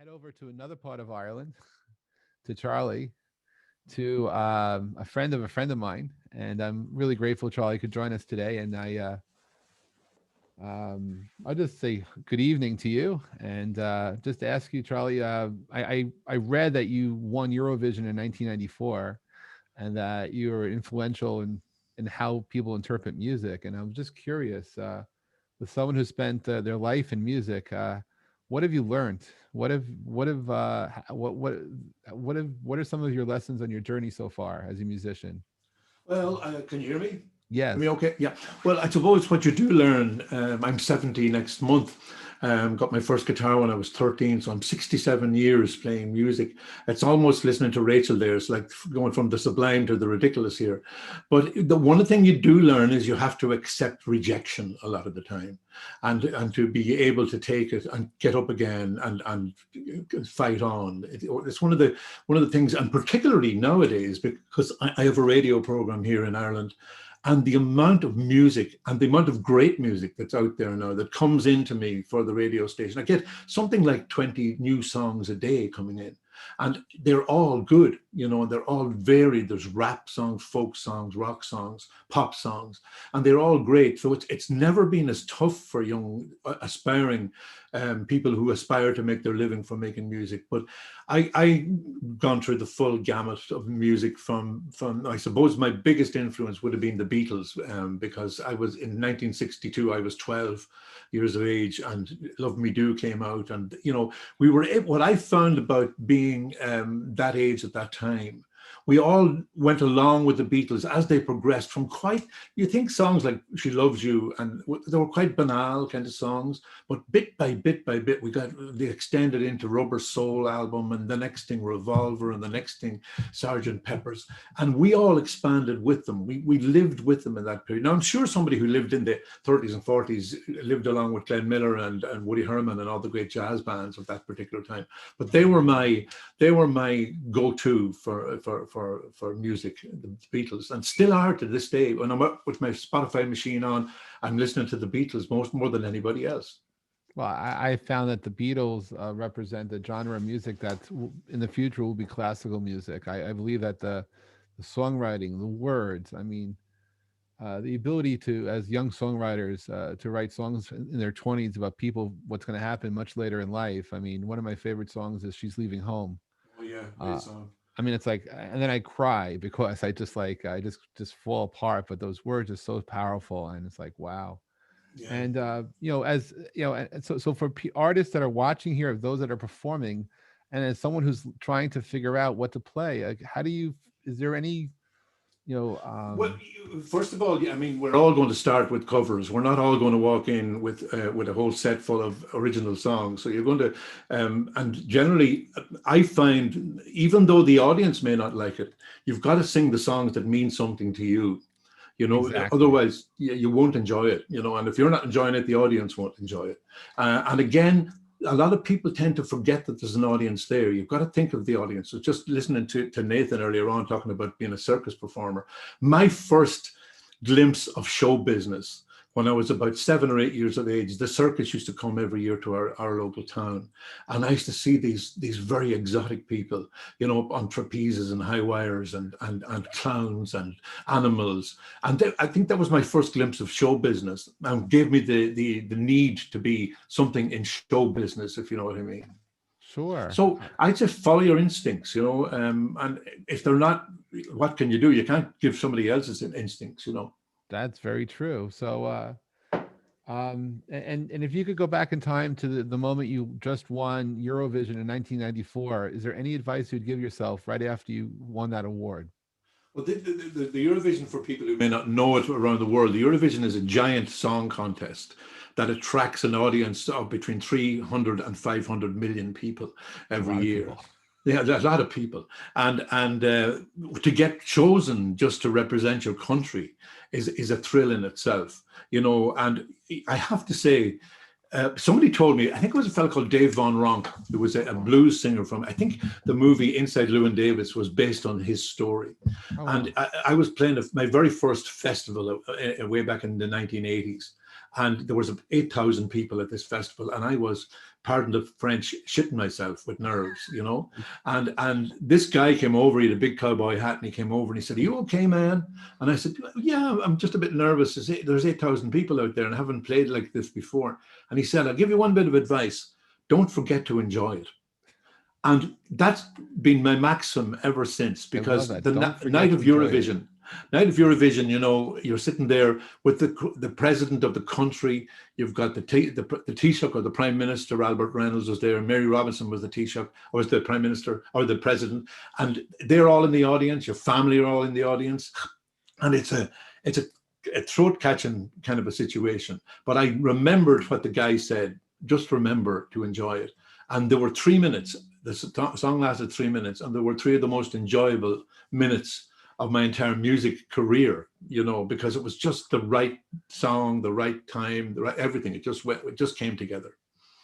head over to another part of Ireland, to Charlie, to a friend of mine, and I'm really grateful Charlie could join us today. And I'll just say good evening to you, and just ask you, Charlie. I read that you won Eurovision in 1994, and that you were influential in how people interpret music. And I'm just curious, with someone who spent their life in music, what have you learned? What are some of your lessons on your journey so far as a musician? Well, can you hear me? Hear me Yes. okay? Yeah. Well, I suppose what you do learn, I'm 70 next month. Got my first guitar when I was 13, so I'm 67 years playing music. It's almost listening to Rachel there. It's like going from the sublime to the ridiculous here. But the one thing you do learn is you have to accept rejection a lot of the time, and to be able to take it and get up again and fight on. It's one of the things, and particularly nowadays, because I have a radio program here in Ireland, and the amount of music and the amount of great music that's out there now that comes into me for the radio station. I get something like 20 new songs a day coming in, and they're all good, and they're all varied. There's rap songs, folk songs, rock songs, pop songs, and they're all great. So it's never been as tough for young aspiring people who aspire to make their living from making music. But I gone through the full gamut of music from I suppose my biggest influence would have been the Beatles, because I was in 1962, I was 12 years of age, and Love Me Do came out. And we were, what I found about being that age at that time, we all went along with the Beatles as they progressed from quite, you think songs like She Loves You, and they were quite banal kind of songs, but bit by bit by bit, they extended into Rubber Soul album, and the next thing Revolver, and the next thing Sergeant Pepper's, and we all expanded with them. We lived with them in that period. Now, I'm sure somebody who lived in the 30s and 40s lived along with Glenn Miller and Woody Herman and all the great jazz bands of that particular time, but they were my go-to for music, the Beatles, and still are to this day. When I'm up with my Spotify machine on, I'm listening to the Beatles more than anybody else. Well, I found that the Beatles represent the genre of music that in the future will be classical music. I believe that the songwriting, the words, I mean, the ability to, as young songwriters, to write songs in their 20s about people, what's going to happen much later in life. I mean, one of my favorite songs is She's Leaving Home. Oh yeah, Uh, great song. I mean, it's like, and then I cry because I just fall apart. But those words are so powerful, and it's like, wow. Yeah. And as and so for artists that are watching here, of those that are performing, and as someone who's trying to figure out what to play, like, how do you? Is there any, you know, Well, first of all, yeah, I mean, we're all going to start with covers. We're not all going to walk in with a whole set full of original songs. So you're going to, and generally, I find even though the audience may not like it, you've got to sing the songs that mean something to you. exactly? Otherwise you won't enjoy it. And if you're not enjoying it, the audience won't enjoy it. And again, a lot of people tend to forget that there's an audience there. You've got to think of the audience. So just listening to Nathan earlier on talking about being a circus performer, my first glimpse of show business when I was about 7 or 8 years of age, the circus used to come every year to our local town. And I used to see these very exotic people, on trapezes and high wires and clowns and animals. And I think that was my first glimpse of show business, and gave me the need to be something in show business, if you know what I mean. Sure. So I just follow your instincts, and if they're not, what can you do? You can't give somebody else's instincts. That's very true. So, and if you could go back in time to the moment you just won Eurovision in 1994, is there any advice you'd give yourself right after you won that award? Well, the Eurovision, for people who may not know it around the world, the Eurovision is a giant song contest that attracts an audience of between 300 and 500 million people It's a every lot of year. people. Yeah, there's a lot of people, and to get chosen just to represent your country is a thrill in itself. And I have to say, somebody told me, I think it was a fellow called Dave Von Ronk, who was a blues singer I think the movie Inside Llewyn Davis was based on his story. Oh wow. And I was playing my very first festival way back in the 1980s. And there was 8,000 people at this festival, and I was pardon the French, shitting myself with nerves, you know. And this guy came over, he had a big cowboy hat, and he came over and he said, "Are you okay, man?" And I said, "Yeah, I'm just a bit nervous. There's 8,000 people out there and I haven't played like this before." And he said, "I'll give you one bit of advice. Don't forget to enjoy it." And that's been my maxim ever since, I love because that. the Don't night forget of to enjoy it. Night of Eurovision, you know, you're sitting there with the president of the country. You've got the Taoiseach, or the Prime Minister. Albert Reynolds was there, and Mary Robinson was the Taoiseach, or was the Prime Minister, or the President, and they're all in the audience. Your family are all in the audience, and it's a throat catching kind of a situation. But I remembered what the guy said. Just remember to enjoy it. And there were 3 minutes. The song lasted 3 minutes, and there were three of the most enjoyable minutes of my entire music career, you know, because it was just the right song, the right time, the right everything. It just came together.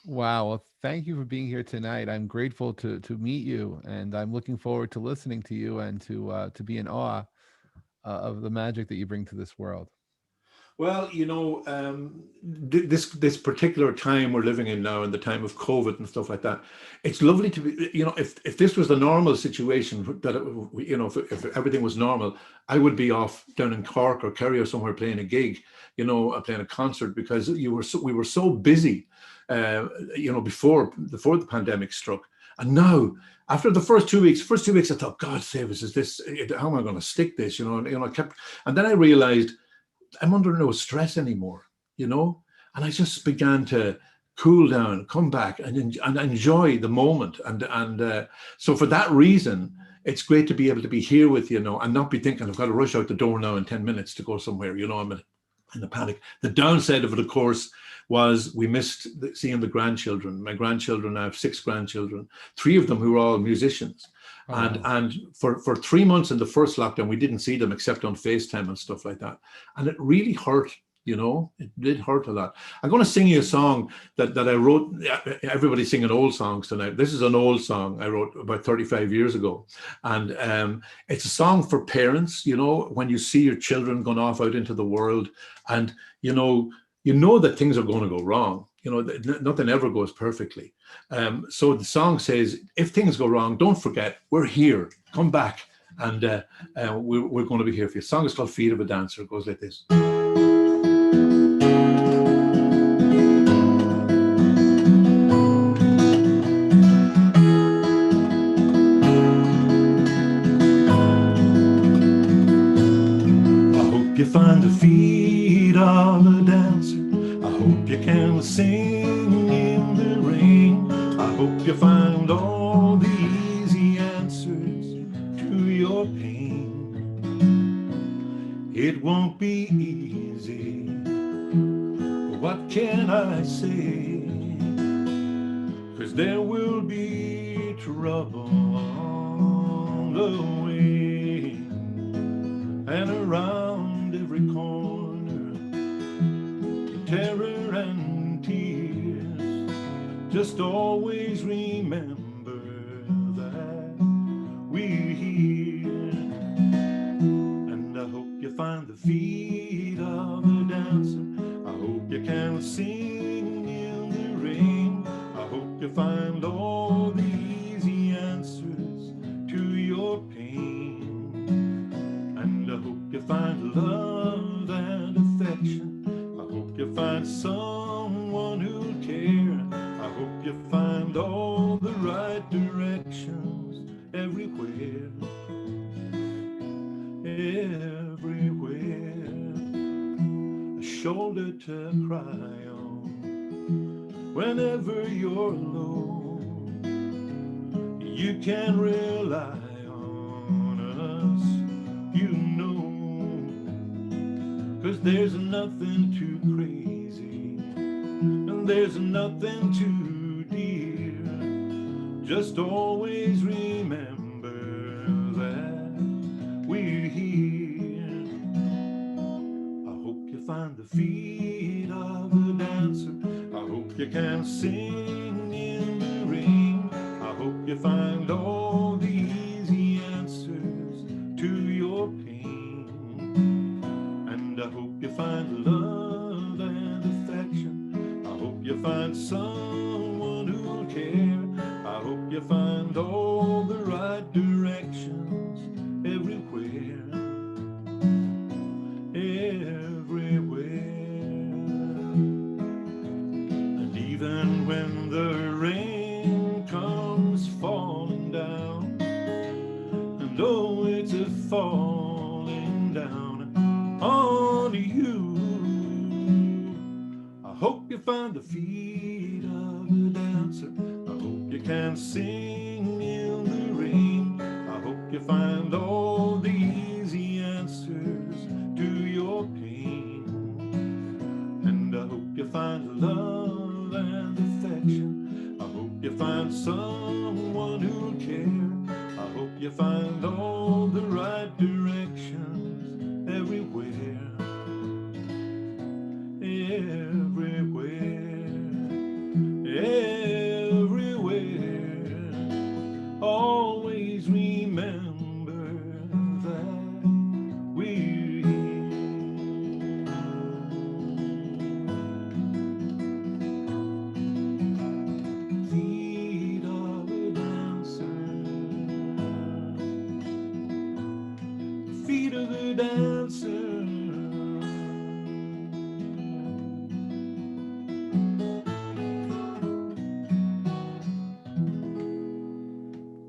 Wow. Well, thank you for being here tonight. I'm grateful to meet you, and I'm looking forward to listening to you and to be in awe of the magic that you bring to this world. Well, you know, this particular time we're living in now, in the time of COVID and stuff like that, it's lovely to be. You know, if this was the normal situation, that you know, if everything was normal, I would be off down in Cork or Kerry or somewhere playing a gig, you know, playing a concert, because we were so busy, you know, before the pandemic struck, and now. After the first 2 weeks, I thought, God save us, is this? How am I going to stick this? I kept, and then I realized I'm under no stress anymore, you know, and I just began to cool down, come back, and enjoy the moment, and so for that reason, it's great to be able to be here with you now, and not be thinking I've got to rush out the door now in 10 minutes to go somewhere. You know, I'm in a panic. The downside of it, of course, was we missed seeing the grandchildren. My grandchildren, I have 6 grandchildren, 3 of them who are all musicians. Oh, And wow. and for 3 months in the first lockdown, we didn't see them except on FaceTime and stuff like that. And it really hurt, you know, it did hurt a lot. I'm going to sing you a song that I wrote. Everybody's singing old songs tonight. This is an old song I wrote about 35 years ago. And it's a song for parents, you know, when you see your children going off out into the world, and, you know that things are going to go wrong. You know, nothing ever goes perfectly. So the song says, if things go wrong, don't forget, we're here. Come back, and we're going to be here for you. The song is called Feet of a Dancer. It goes like this. I hope you find the feet of a dancer. I hope you can sing in the rain. I hope you find all the easy answers to your pain. It won't be easy. What can I say? 'Cause there will be trouble on the way, and around every corner, terror and tears. Just always remember that we're here. And I hope you find the feet of a dancer. I hope you can sing in the rain. I hope you find all the easy answers to your pain. And I hope you find love and affection. I hope you find someone who'll care. I hope you find all the right directions everywhere. Everywhere. A shoulder to cry on whenever you're alone. You can rely on us, you know. 'Cause there's nothing too crazy, and there's nothing too dear. Just always remember that we're here. I hope you find the feet of a dancer. I hope you can sing in the rain. I hope you find all the easy answers to your pain. And I hope you find love and affection. I hope you find someone who find all the right directions everywhere, everywhere. And even when the rain comes falling down, and oh, it's a falling down on you, I hope you find the feet of a dancer. I hope you can sing in the rain. I hope you find all the easy answers to your pain. And I hope you find love and affection. I hope you find someone who'll care. I hope you find all the right directions everywhere, everywhere, everywhere. Always remember that we're here. Feet of a dancer, feet of a dancer.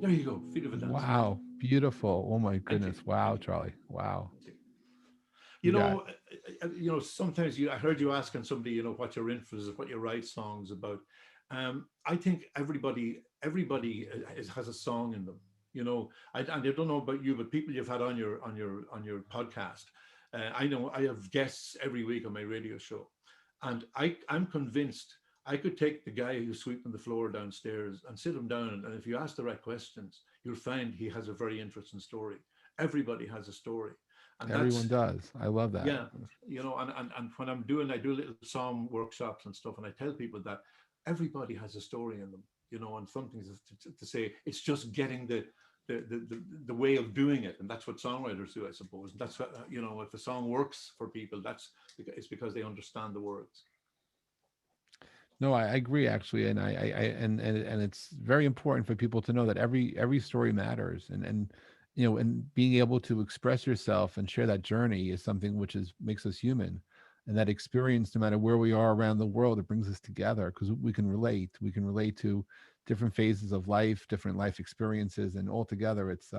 There you go, feet of a dancer. Wow, beautiful. Oh my Thank you. goodness. Wow, Thank you. Charlie. Wow. Thank you. You You got know, sometimes I heard you asking somebody, what your influences, what you write songs about. I think everybody has a song in them. And I don't know about you, but people you've had on your podcast, I know I have guests every week on my radio show, and I'm convinced I could take the guy who's sweeping the floor downstairs and sit him down, and if you ask the right questions, you'll find he has a very interesting story. Everybody has a story, and everyone that's does. I love that. yeah, and when I do little song workshops and stuff, and I tell people that everybody has a story in them, and something to say. It's just getting the way of doing it, and that's what songwriters do, I suppose. And that's what, if a song works for people, it's because they understand the words. No, I agree actually, and and it's very important for people to know that every story matters, and being able to express yourself and share that journey is something which is makes us human, and that experience, no matter where we are around the world, it brings us together because we can relate. We can relate to different phases of life, different life experiences, and altogether, it's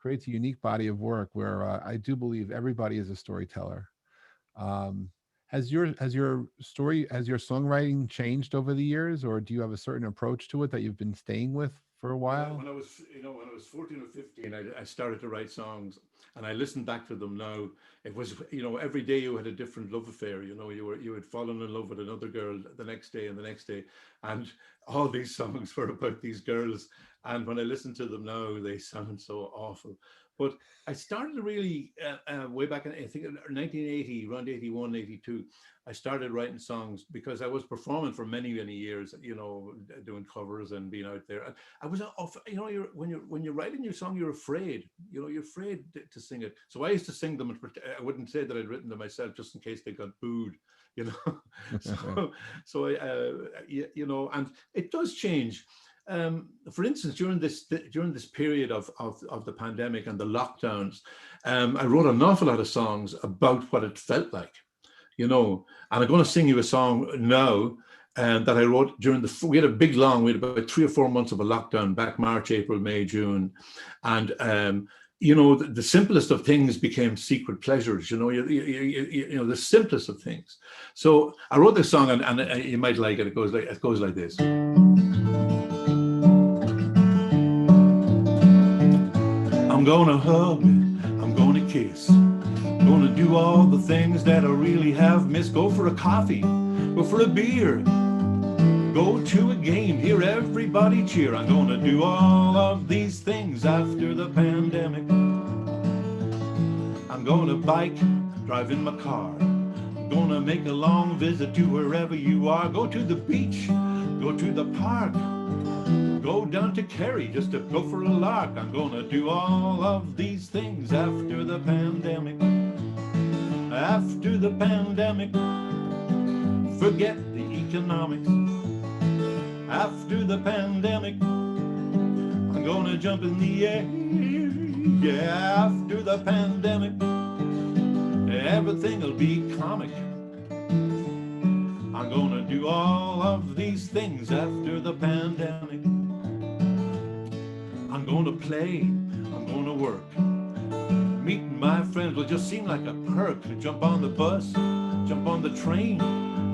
creates a unique body of work where I do believe everybody is a storyteller. Um, has your songwriting changed over the years, or do you have a certain approach to it that you've been staying with for a When I, while? when I was, when I was 14 or 15, I started to write songs, and I listen back to them now. It was, every day you had a different love affair. You had fallen in love with another girl the next day and the next day, and all these songs were about these girls. And when I listen to them now, they sound so awful. But I started to really way back in, I think, 1980, around 81, 82. I started writing songs because I was performing for many, many years, doing covers and being out there. I was off, when you're writing your song, you're afraid, you're afraid to sing it. So I used to sing them, and I wouldn't say that I'd written them myself just in case they got booed, you know. so and it does change. For instance, during this period of the pandemic and the lockdowns, I wrote an awful lot of songs about what it felt like, and I'm going to sing you a song now that I wrote we had about 3 or 4 months of a lockdown back March, April, May, June. And, the simplest of things became secret pleasures, the simplest of things. So I wrote this song, and you might like it. It goes like this. I'm gonna hug, I'm gonna kiss, gonna do all the things that I really have missed. Go for a coffee, go for a beer, go to a game, hear everybody cheer. I'm gonna do all of these things after the pandemic. I'm gonna bike, drive in my car, I'm gonna make a long visit to wherever you are. Go to the beach, go to the park, go down to Kerry just to go for a lark. I'm gonna do all of these things after the pandemic. After the pandemic, forget the economics. After the pandemic, gonna jump in the air. Yeah, after the pandemic, everything will be comic. I'm gonna do all of these things after the pandemic. I'm gonna play, I'm gonna work. Meeting my friends will just seem like a perk. To jump on the bus, jump on the train.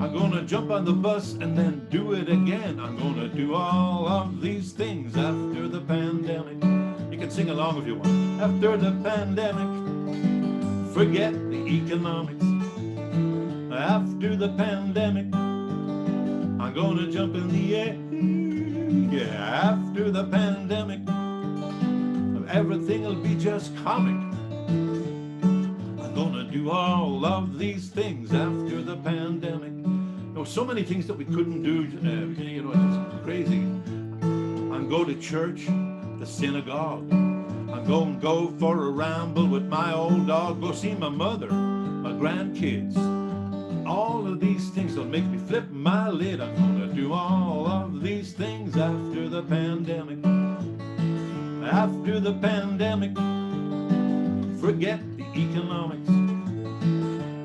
I'm gonna jump on the bus and then do it again. I'm gonna do all of these things after the pandemic. You can sing along if you want. After the pandemic, forget the economics. After the pandemic, I'm gonna jump in the air. Yeah, after the pandemic, everything will be just comic. I'm gonna do all of these things after the pandemic. You know, so many things that we couldn't do, you know, it's crazy. I'm go to church, the synagogue. I'm going to go for a ramble with my old dog. Go see my mother, my grandkids. All of these things will make me flip my lid. I'm gonna do all of these things after the pandemic. After the pandemic, forget the economics.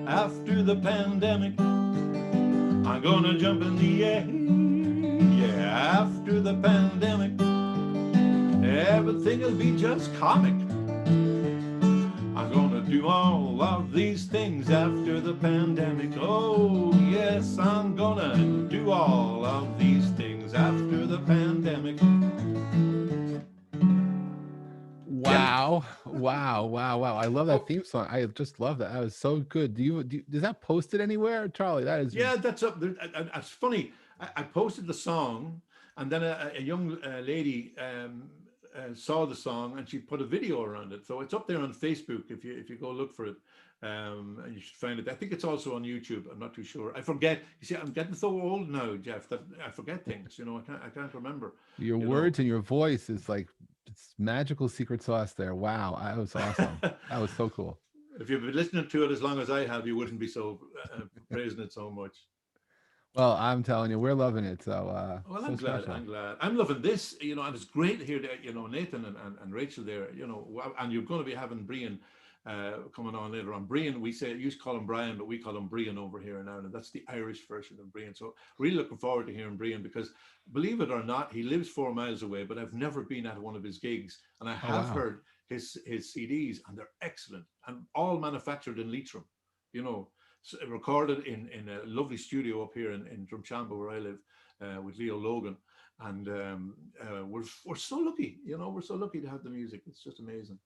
After the pandemic, I'm gonna jump in the air. Yeah, after the pandemic, everything will be just comic. I'm gonna do all of these things after the pandemic. Oh yes, I'm gonna do all of these things after the pandemic. Wow, wow, wow, wow. I love that theme song. I just love that. That was so good. Is that posted anywhere, Charlie? That is. Yeah, that's up there. It's funny. I posted the song, and then a young lady saw the song, and she put a video around it. So it's up there on Facebook if you go look for it, and you should find it. I think it's also on YouTube. I'm not too sure. I forget. You see, I'm getting so old now, Jeff, that I forget things. You know, I can't remember. Your words and your voice is like it's magical secret sauce there. Wow, that was awesome. That was so cool. If you've been listening to it as long as I have, you wouldn't be so praising it so much. Well, I'm telling you, we're loving it. So, well, so I'm glad. special. I'm glad. I'm loving this. You know, and it's great to hear that. You know, Nathan and Rachel there. You know, and you're going to be having Brian coming on later on. Brian, we used to call him Brian, but we call him Brian over here in Ireland. That's the Irish version of Brian. So, really looking forward to hearing Brian because, believe it or not, he lives 4 miles away. But I've never been at one of his gigs, and I have heard his CDs, and they're excellent and all manufactured in Leitrim. You know. Recorded in a lovely studio up here in Drumshanbo where I live with Leo Logan, and we're so lucky, you know, we're so lucky to have the music. It's just amazing.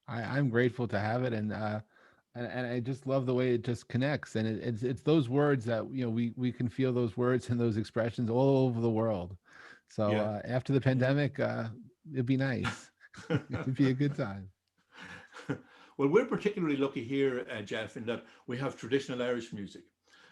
I'm grateful to have it, and I just love the way it just connects, and it's those words that you know we can feel those words and those expressions all over the world. So after the pandemic, it'd be nice. It'd be a good time. Well, we're particularly lucky here, Jeff, in that we have traditional Irish music,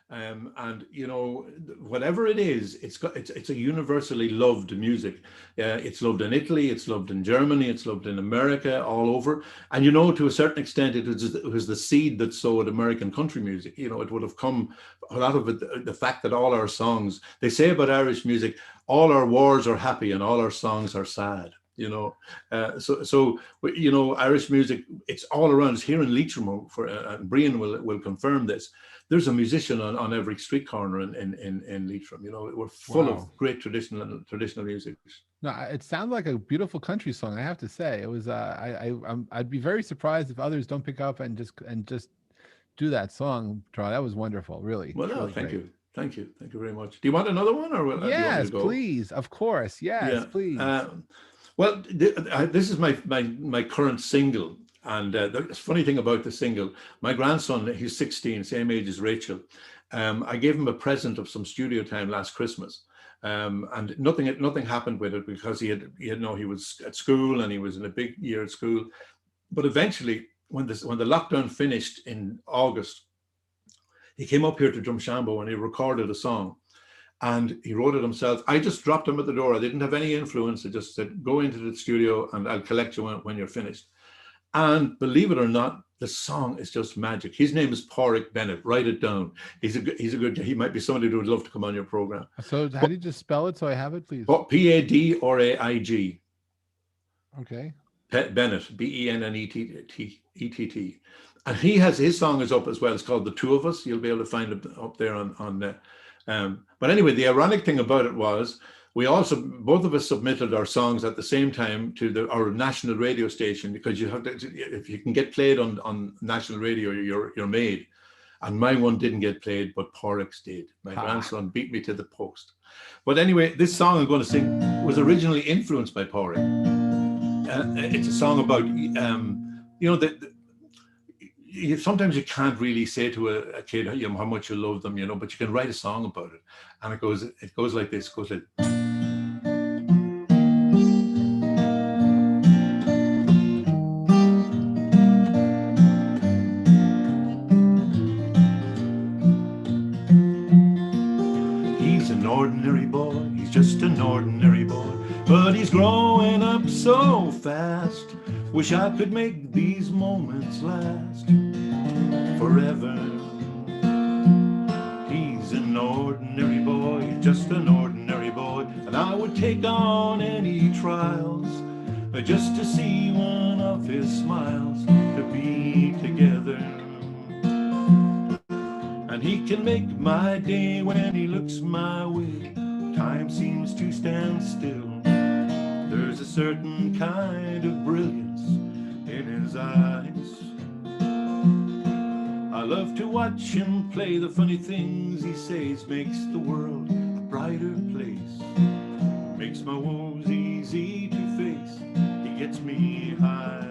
and you know, whatever it is, it's a universally loved music. It's loved in Italy, it's loved in Germany, it's loved in America, all over. And you know, to a certain extent, it was the seed that sowed American country music. You know, it would have come a lot of it. The fact that all our songs, they say about Irish music, all our wars are happy and all our songs are sad. You know, so you know, Irish music, it's all around. It's here in Leitrim, and Brian will confirm this. There's a musician on every street corner in Leitrim. You know, we're full of great traditional music. No, it sounds like a beautiful country song. I have to say, it was. I'd be very surprised if others don't pick up and just do that song, Charlie. That was wonderful, really. Well, really thank you very much. Do you want another one, or yes, please, of course, yes, please. Well, this is my current single, and the funny thing about the single, my grandson, he's 16, same age as Rachel. I gave him a present of some studio time last Christmas, and nothing happened with it because he was at school and he was in a big year at school. But eventually, when the lockdown finished in August, he came up here to Drumshanbo and he recorded a song. And he wrote it himself. I just dropped him at the door. I didn't have any influence. I just said, go into the studio and I'll collect you when you're finished. And believe it or not, the song is just magic. His name is Pádraig Bennett. Write it down. He might be somebody who would love to come on your program. So how do you just spell it so I have it, please? Padraig. Okay. Bennett, Bennett, and he has his song is up as well. It's called "The Two of Us." You'll be able to find it up there on the. But anyway, the ironic thing about it was we also both of us submitted our songs at the same time to our national radio station, because you have to, if you can get played on national radio, you're made. And my one didn't get played, but Porrick's did. My Ha. grandson beat me to the post. But anyway, this song I'm going to sing was originally influenced by Porrick. It's a song about sometimes you can't really say to a kid how much you love them, but you can write a song about it, and it goes like this. It goes like, he's an ordinary boy, he's just an ordinary boy, but he's growing up so fast. Wish I could make these moments last forever. He's an ordinary boy, just an ordinary boy, and I would take on any trials just to see one of his smiles, to be together. And he can make my day when he looks my way. Time seems to stand still. There's a certain kind of brilliance in his eyes. I love to watch him play. The funny things he says makes the world a brighter place. Makes my woes easy to face. He gets me high.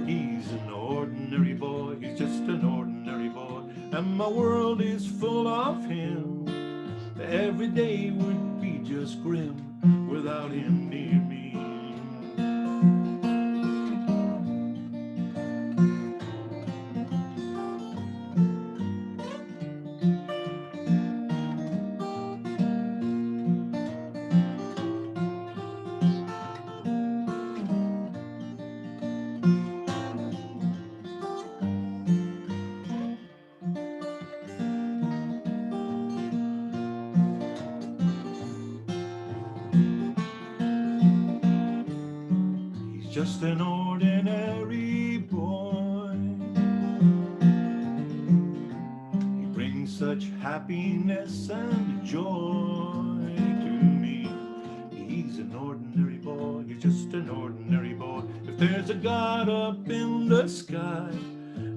He's an ordinary boy, he's just an ordinary boy, and my world is full of him. Every day would be just grim without him near me. Just an ordinary boy. He brings such happiness and joy to me. He's an ordinary boy, he's just an ordinary boy. If there's a God up in the sky,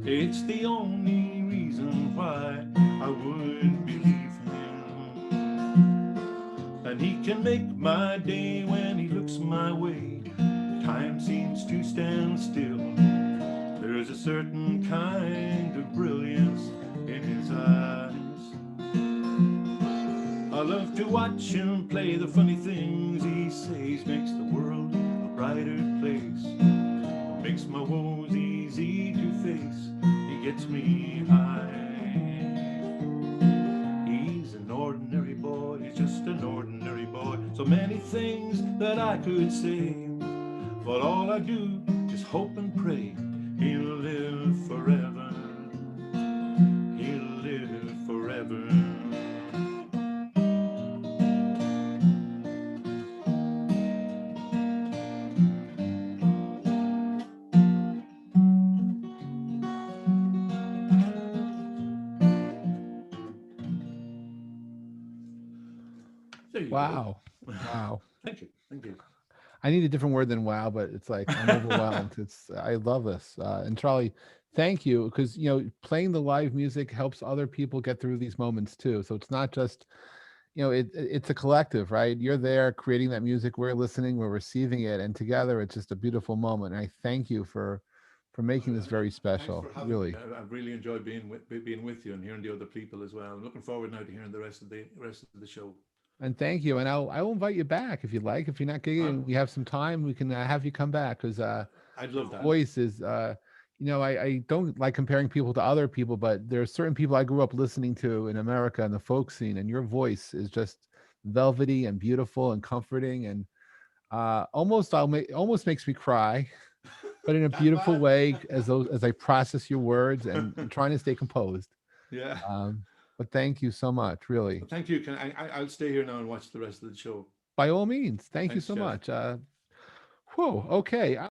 it's the only reason why I would believe him. And he can make my day when he looks my way. Time seems to stand still. There's a certain kind of brilliance in his eyes. I love to watch him play. The funny things he says makes the world a brighter place. Makes my woes easy to face. He gets me high. He's an ordinary boy, he's just an ordinary boy. So many things that I could say, but all I do is hope and pray he'll live forever. He'll live forever. There you go. Wow. Wow. Thank you. Thank you. I need a different word than wow, but it's like I'm overwhelmed. I love this. And Charlie, thank you, because playing the live music helps other people get through these moments too. So it's not just it's a collective, right? You're there creating that music, we're listening, we're receiving it, and together it's just a beautiful moment. And I thank you for making this very Thanks special, for having me. really. I've really enjoyed being with you and hearing the other people as well. I'm looking forward now to hearing the rest of the show. And thank you. And I will invite you back if you'd like. If you're not gigging and we have some time, we can have you come back, because I'd love your that. voice is I don't like comparing people to other people, but there are certain people I grew up listening to in America and the folk scene, and your voice is just velvety and beautiful and comforting, and almost makes me cry, but in a That beautiful bad? way, as I process your words and trying to stay composed. Yeah. But thank you so much, really. Well, thank you. I'll stay here now and watch the rest of the show. By all means, thank you Thanks, so Jeff. much. Whoa. Okay.